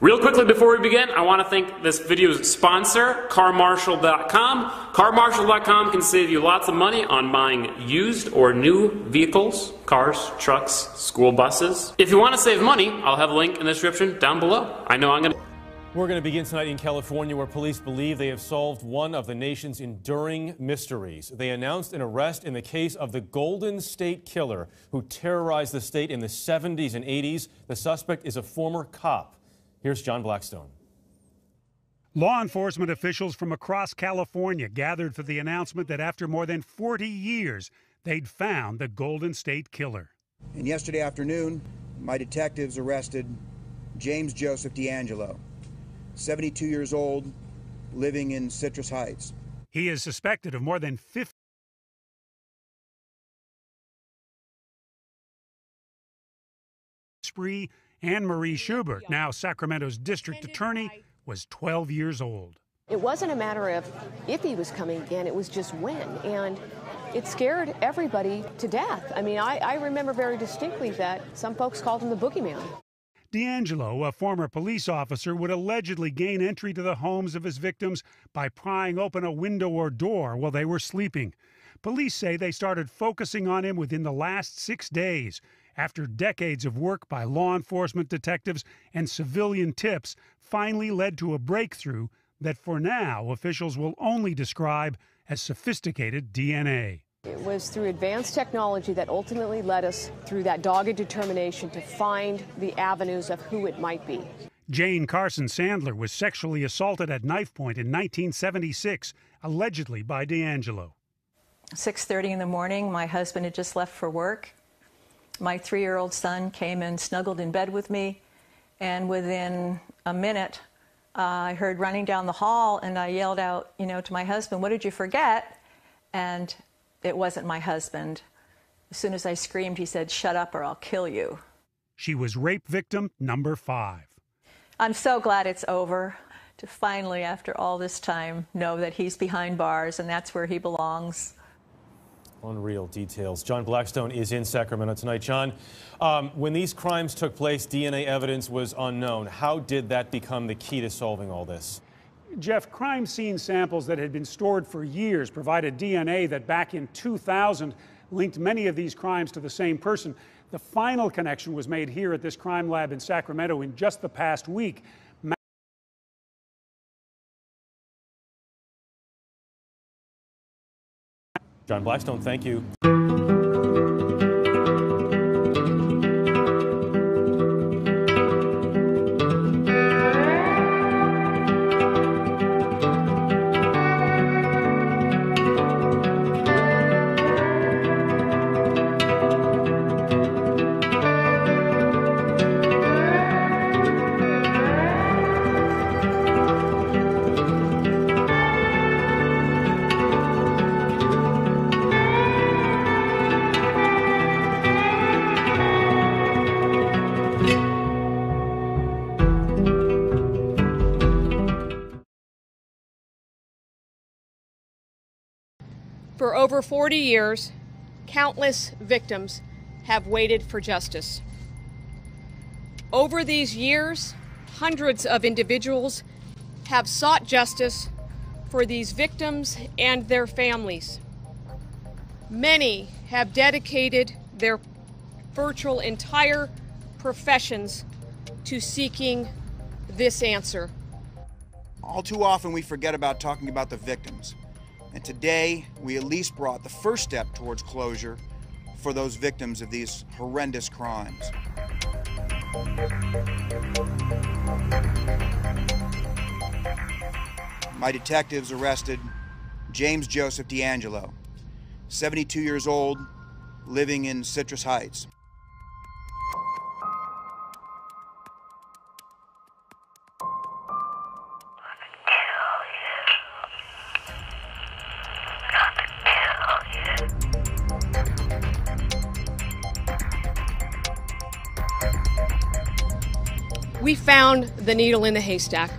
Real quickly before we begin, I want to thank this video's sponsor, CarMarshal.com. CarMarshal.com can save you lots of money on buying used or new vehicles, cars, trucks, school buses. If you want to save money, I'll have a link in the description down below. We're going to begin tonight in California, where police believe they have solved one of the nation's enduring mysteries. They announced an arrest in the case of the Golden State Killer who terrorized the state in the 70s and 80s. The suspect is a former cop. Here's John Blackstone. Law enforcement officials from across California gathered for the announcement that after more than 40 years, they'd found the Golden State Killer. And yesterday afternoon, my detectives arrested James Joseph D'Angelo, 72 years old, living in Citrus Heights. He is suspected of more than 50 spree. Anne-Marie Schubert, now Sacramento's district attorney, was 12 years old. It wasn't a matter of if he was coming again, it was just when. And it scared everybody to death. I mean, I remember very distinctly that some folks called him the boogeyman. D'Angelo, a former police officer, would allegedly gain entry to the homes of his victims by prying open a window or door while they were sleeping. Police say they started focusing on him within the last 6 days, after decades of work by law enforcement detectives and civilian tips finally led to a breakthrough that for now officials will only describe as sophisticated DNA. It was through advanced technology that ultimately led us through that dogged determination to find the avenues of who it might be. Jane Carson Sandler was sexually assaulted at knife point in 1976, allegedly by D'Angelo. 6:30 in the morning, my husband had just left for work. My 3-year-old son came and snuggled in bed with me, and within a minute, I heard running down the hall, and I yelled out, to my husband, "What did you forget?" And it wasn't my husband. As soon as I screamed, he said, "Shut up or I'll kill you." She was rape victim number 5. I'm so glad it's over, to finally, after all this time, know that he's behind bars, and that's where he belongs. Unreal details. John Blackstone is in Sacramento tonight. John, when these crimes took place, DNA evidence was unknown. How did that become the key to solving all this? Jeff, crime scene samples that had been stored for years provided DNA that back in 2000 linked many of these crimes to the same person. The final connection was made here at this crime lab in Sacramento in just the past week. John Blackstone, thank you. For over 40 years, countless victims have waited for justice. Over these years, hundreds of individuals have sought justice for these victims and their families. Many have dedicated their virtual entire professions to seeking this answer. All too often we forget about talking about the victims. And today, we at least brought the first step towards closure for those victims of these horrendous crimes. My detectives arrested James Joseph D'Angelo, 72 years old, living in Citrus Heights. We found the needle in the haystack,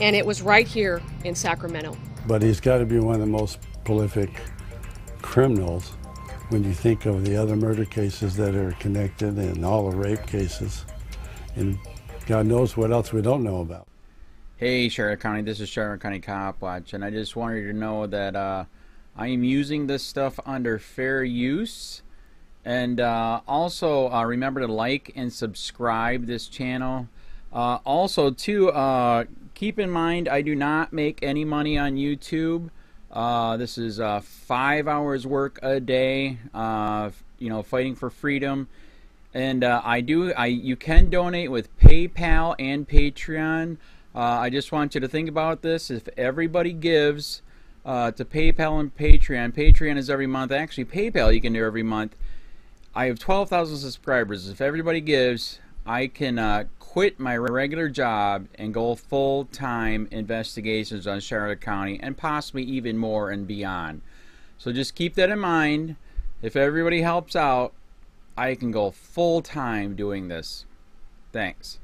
and it was right here in Sacramento. But he's got to be one of the most prolific criminals when you think of the other murder cases that are connected and all the rape cases. And God knows what else we don't know about. Hey Charlotte County, this is Charlotte County COPWATCH, and I just wanted you to know that I am using this stuff under fair use. And also remember to like and subscribe this channel. Also too, keep in mind I do not make any money on YouTube. This is 5 hours work a day, you know, fighting for freedom. And you can donate with PayPal and Patreon. I just want you to think about this. If everybody gives to PayPal and Patreon, Patreon is every month. Actually, PayPal you can do every month. I have 12,000 subscribers. If everybody gives, I can quit my regular job and go full-time investigations on Charlotte County and possibly even more and beyond. So just keep that in mind. If everybody helps out, I can go full-time doing this. Thanks.